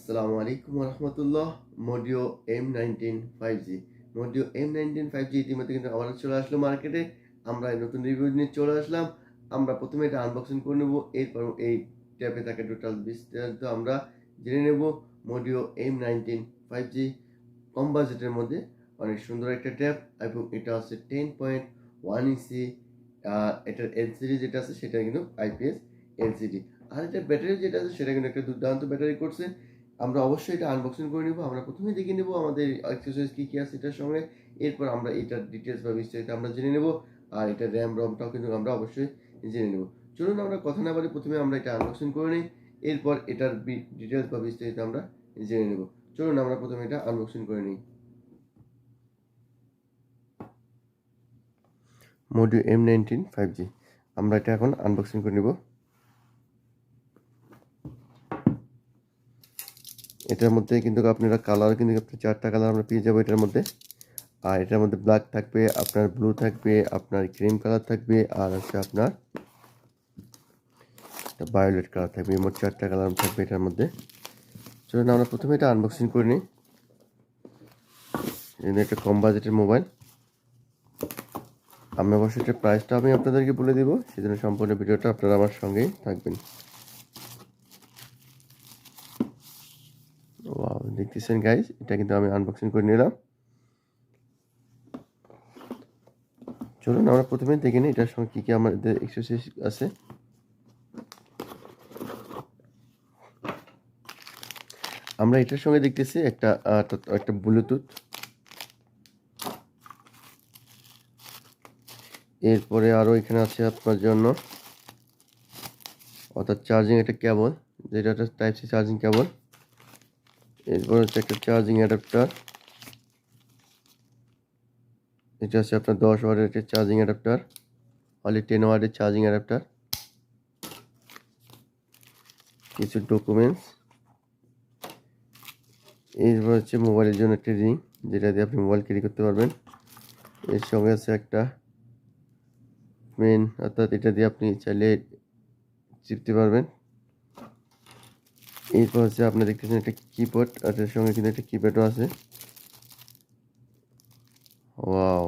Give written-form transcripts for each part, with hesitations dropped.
আসসালামু আলাইকুম রহমতুল্লাহ। Modio M19 5G Modio M19 5G ইতিমধ্যে কিন্তু আবার চলে আসলো মার্কেটে। আমরা এই নতুন রিভিউ নিয়ে চলে আসলাম। আমরা প্রথমে এটা আনবক্সিং করে নেব, এরপর এই ট্যাবে থাকা টোটাল বিস্তারিত আমরা জেনে নেব। Modio M19 5G কম বাজেটের মধ্যে অনেক সুন্দর একটা ট্যাব এবং এটা হচ্ছে 10.1 ইঞ্চি। এটার এলসিডি যেটা আছে সেটা কিন্তু আইপিএস এলসিডি। আর এটার ব্যাটারি যেটা আছে সেটা কিন্তু একটা দুর্দান্ত ব্যাটারি করছে। আমরা অবশ্যই এটা আনবক্সিং করে নিব। আমরা প্রথমে দেখে নেব আমাদের অ্যাক্সেসরিজ কী কী আছে এটার সঙ্গে, এরপর আমরা এটার ডিটেলস বা বিস্তারিত আমরা জেনে নেব। আর এটা র্যাম রমটাও কিন্তু আমরা অবশ্যই জেনে নেব। চলুন আমরা কথা না বলে প্রথমে আমরা এটা আনবক্সিং করে নিই, এরপর এটার ডিটেলস বা বিস্তারিত আমরা জেনে নেব। চলুন আমরা প্রথমে এটা আনবক্সিং করে নিই। Modio M19 5G আমরা এটা এখন আনবক্সিং করে নিব। এটার মধ্যে কিন্তু আপনারা কালার কিন্তু আপনার 4টা কালার আমরা পেয়ে যাবো এটার মধ্যে। আর এটার মধ্যে ব্ল্যাক থাকবে, আপনার ব্লু থাকবে, আপনার ক্রিম কালার থাকবে, আর হচ্ছে আপনার ভায়োলেট কালার থাকবে। মোট 4টা কালার থাকবে এটার মধ্যে। চলুন আমরা প্রথমে এটা আনবক্সিং করে নিই। একটা কম বাজেটের মোবাইল। আমি অবশ্যই এটার প্রাইসটা আমি আপনাদেরকে বলে দিব, সেজন্য সম্পূর্ণ ভিডিওটা আপনারা আমার সঙ্গেই থাকবেন। ওয়াও, দেখতেছেন গাইস, এটা কিন্তু আমি আনবক্সিং করে নিলাম। চলুন আমরা প্রথমে দেখে নিই এটার সঙ্গে কী কী আমাদের এক্সেসরিজ আছে। আমরা এটার সঙ্গে দেখতেছি একটা ব্লুটুথ, এরপরে আরও এখানে আছে আপনার জন্য অর্থাৎ চার্জিং একটা কেবল, যেটা একটা টাইপ সি চার্জিং কেবল। এরপর হচ্ছে একটা চার্জিং অ্যাডাপ্টার, এটা হচ্ছে আপনার 10 ওয়াটের একটা চার্জিং অ্যাডাপ্টার, অনলি 10 ওয়াটের চার্জিং অ্যাডাপ্টার। কিছু ডকুমেন্টস, এরপর হচ্ছে মোবাইলের জন্য একটা রিং, যেটা দিয়ে আপনি মোবাইল ক্যারি করতে পারবেন। এর সঙ্গে আছে একটা পেন, অর্থাৎ এটা দিয়ে আপনি চাইলে চিপতে পারবেন। এরপর হচ্ছে আপনি দেখতেছেন একটা কিবোর্ড, আর এর সঙ্গে কিন্তু একটা কিপ্যাডও আছে। ওয়াও,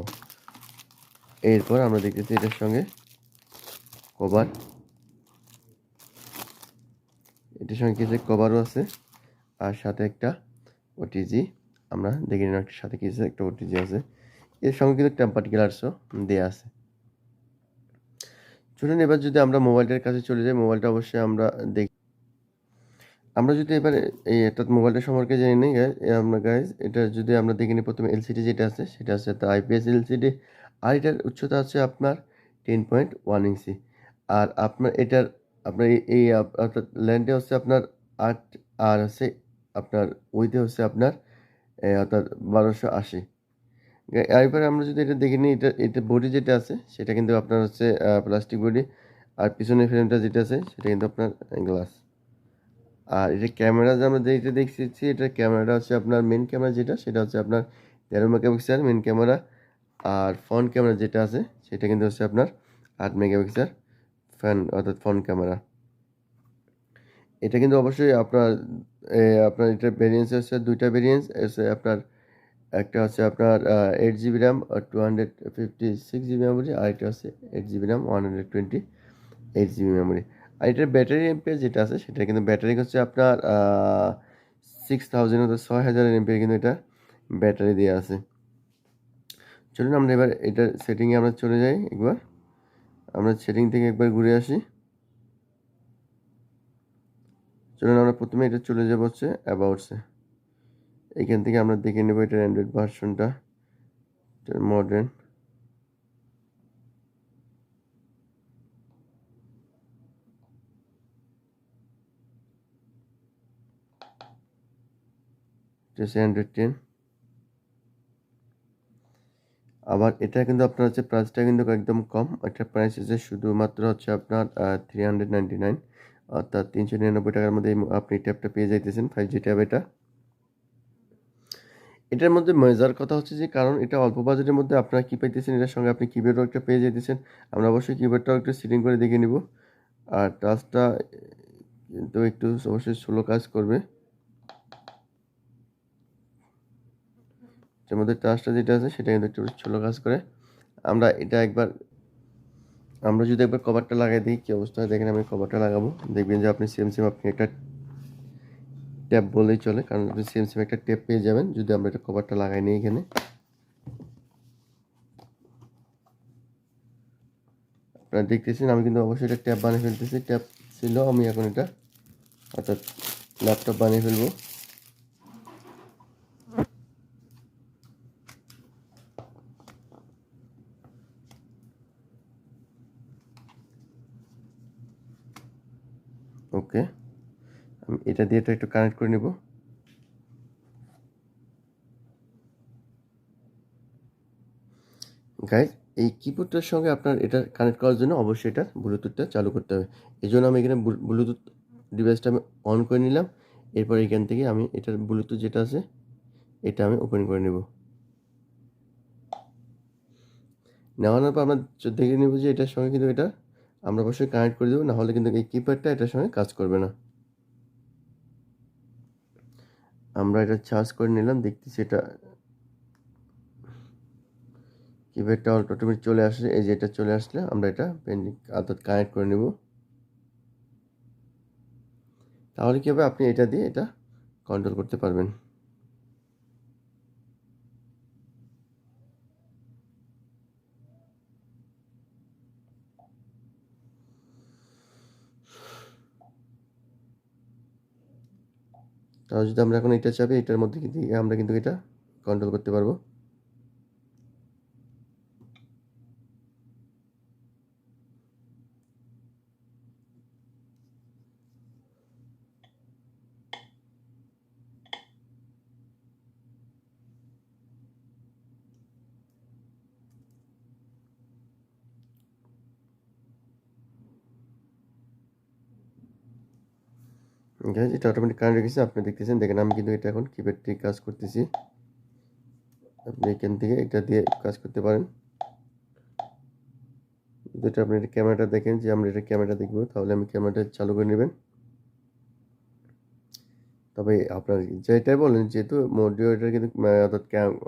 এরপর আমরা দেখতেছি এটার সঙ্গে কভার, এটার সঙ্গে কিছু কভারও আছে, আর সাথে একটা ওটিজি। আমরা দেখে নিলাম একটা সাথে কিছু একটা ওটিজি আছে। এর সঙ্গে কিন্তু টেম্পার গ্লাসও দেওয়া আছে। চলুন এবার যদি আমরা মোবাইলটার কাছে চলে যাই, মোবাইলটা অবশ্যই আমরা দেখি। আমরা যদি এবারে এই অর্থাৎ মোবাইলটা সম্পর্কে জেনে নিই আমরা গাইজ, এটা যদি আমরা দেখে নিই, প্রথমে এলসিডি যেটা আছে সেটা আছে একটা আইপিএস এলসিডি। আর এটার উচ্চতা আছে আপনার 10.1 ইঞ্চি। আর আপনার এটার আপনার এই অর্থাৎ লেন্থে হচ্ছে আপনার 8, আর হচ্ছে আপনার উইথে হচ্ছে আপনার অর্থাৎ 1280। এরপরে আমরা যদি এটা দেখে নিই, এটা বডি যেটা আছে সেটা কিন্তু আপনার হচ্ছে প্লাস্টিক বডি, আর পিছনের ফ্রেমটা যেটা আছে সেটা কিন্তু আপনার গ্লাস। আর এটা ক্যামেরা যে আমরা যেটা দেখছি, এটার ক্যামেরাটা হচ্ছে আপনার মেন ক্যামেরা যেটা সেটা হচ্ছে আপনার 13 মেগাপিক্সেল মেন ক্যামেরা। আর ফ্রন্ট ক্যামেরা যেটা আছে সেটা কিন্তু হচ্ছে আপনার 8 মেগাপিক্সেল অর্থাৎ ফ্রন্ট ক্যামেরা। এটা কিন্তু অবশ্যই আপনার এটা ভেরিয়েন্স হচ্ছে দুইটা ভেরিয়েন্স আছে আপনার। একটা হচ্ছে আপনার 8 জিবি র্যাম আর 256 জিবি মেমোরি, আর এটা হচ্ছে 8 জিবি র্যাম 128 জিবি মেমোরি। আর এটার ব্যাটারি এমপিএর যেটা আছে সেটা কিন্তু ব্যাটারি হচ্ছে আপনার 6000 অর্থাৎ 6000 এমপিএর কিন্তু এটা ব্যাটারি দেওয়া আছে। চলুন আমরা এবার এটার সেটিংয়ে আমরা চলে যাই। একবার আমরা সেটিং থেকে একবার ঘুরে আসি। চলুন আমরা প্রথমে এটা চলে যাব হচ্ছে অ্যাবাউটসে। এইখান থেকে আমরা দেখে নেব এটার অ্যান্ড্রয়েড ভার্সনটা, মডার্ন। এটা হচ্ছে অ্যান্ড্রয়েড 10। আবার এটা কিন্তু আপনার হচ্ছে প্রাইসটা কিন্তু একদম কম। এটার প্রাইস হচ্ছে শুধুমাত্র হচ্ছে আপনার 399, অর্থাৎ 399 টাকার মধ্যে আপনি ট্যাবটা পেয়ে যাইতেছেন, 5G ট্যাব এটা। এটার মধ্যে মজার কথা হচ্ছে যে কারণ এটা অল্প বাজেটের মধ্যে আপনারা কী পাইতেছেন, এটার সঙ্গে আপনি কিবোর্ডও একটা পেয়ে যাইতেছেন। আমরা অবশ্যই কিবোর্ডটাও একটু সেটিং করে দেখে নিব। আর টাচটা কিন্তু একটু অবশ্যই স্লো কাজ করবে। এর মধ্যে টাচটা যেটা আছে সেটা কিন্তু একটু স্লো কাজ করে। আমরা যদি একবার কভারটা লাগাই দিই কি অবস্থা হয় দেখেন। আমি কভারটা লাগাবো, দেখবেন যে আপনি সেম আপনি একটা ট্যাপ বললেই চলে, কারণ আপনি সেম একটা ট্যাপ পেয়ে যাবেন যদি আমরা এটা কভারটা লাগাই নিই। এখানে আপনারা দেখতেছেন আমি কিন্তু অবশ্যই এটা ট্যাপ বানিয়ে ফেলতেছি। ট্যাপ ছিল, আমি এখন এটা অর্থাৎ ল্যাপটপ বানিয়ে ফেলবো। ওকে, আমি এটা দিয়ে এটা একটু কানেক্ট করে নেব। গাইজ, এই কিবোর্ডটার সঙ্গে আপনার এটা কানেক্ট করার জন্য অবশ্যই এটা ব্লুটুথটা চালু করতে হবে। এই জন্য আমি এখানে ব্লুটুথ ডিভাইসটা আমি অন করে নিলাম। এরপর এখান থেকে আমি এটার ব্লুটুথ যেটা আছে এটা আমি ওপেন করে নেব। নেওয়ানোর পর আমরা দেখে নেব যে এটার সঙ্গে কিন্তু এটা আমরা অবশ্যই কানেক্ট করে দেবো, নাহলে কিন্তু এই কিপ্যাডটা এটার সঙ্গে কাজ করবে না। আমরা এটা চার্জ করে নিলাম, দেখতেছি এটা কিপ্যাডটা অটোমেটিক চলে আসছে। এই যে এটা চলে আসলে আমরা এটা অর্থাৎ কানেক্ট করে নেব। তাহলে কী হবে, আপনি এটা দিয়ে এটা কন্ট্রোল করতে পারবেন। তাহলে যদি আমরা এখন এটা চাপি, এটার মধ্যে কিন্তু আমরা কিন্তু এটা কন্ট্রোল করতে পারবো। গাইজ, এটা অটোমেটিক কানেক্ট রেখেছে, আপনি দেখতেছেন। দেখেন আমি কিন্তু এটা এখন কিপ্যাড দিয়ে কাজ করতেছি। আপনি এখান থেকে এটা দিয়ে কাজ করতে পারেন। যেটা আপনি এটা ক্যামেরাটা দেখেন, যে আমরা এটা ক্যামেরা দেখবো, তাহলে আমি ক্যামেরাটা চালু করে নেবেন। তবে আপনার যেটাই বলেন, যেহেতু মোডিও এটা কিন্তু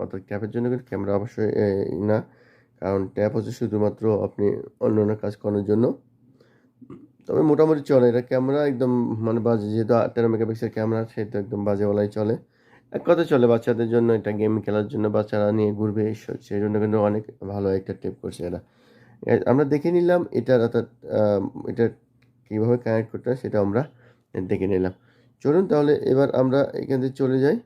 অর্থাৎ ট্যাপের জন্য কিন্তু ক্যামেরা অবশ্যই না, কারণ ট্যাপ হচ্ছে শুধুমাত্র আপনি অন্য কাজ করার জন্য। তবে মোটামুটি চলে, এটা ক্যামেরা একদম মানে বাজে, যেহেতু 13 মেগাপিক্সেল ক্যামেরা, সেটা একদম বাজে বলাই চলে। এক কথা চলে, বাচ্চাদের জন্য এটা গেম খেলার জন্য, বাচ্চারা নিয়ে ঘুরবে সেই জন্য কিন্তু অনেক ভালো একটা টেপ করছে এরা। আমরা দেখে নিলাম এটার অর্থাৎ এটা কীভাবে কানেক্ট করতে হয় সেটা আমরা দেখে নিলাম। চলুন তাহলে এবার আমরা এখান থেকে চলে যাই।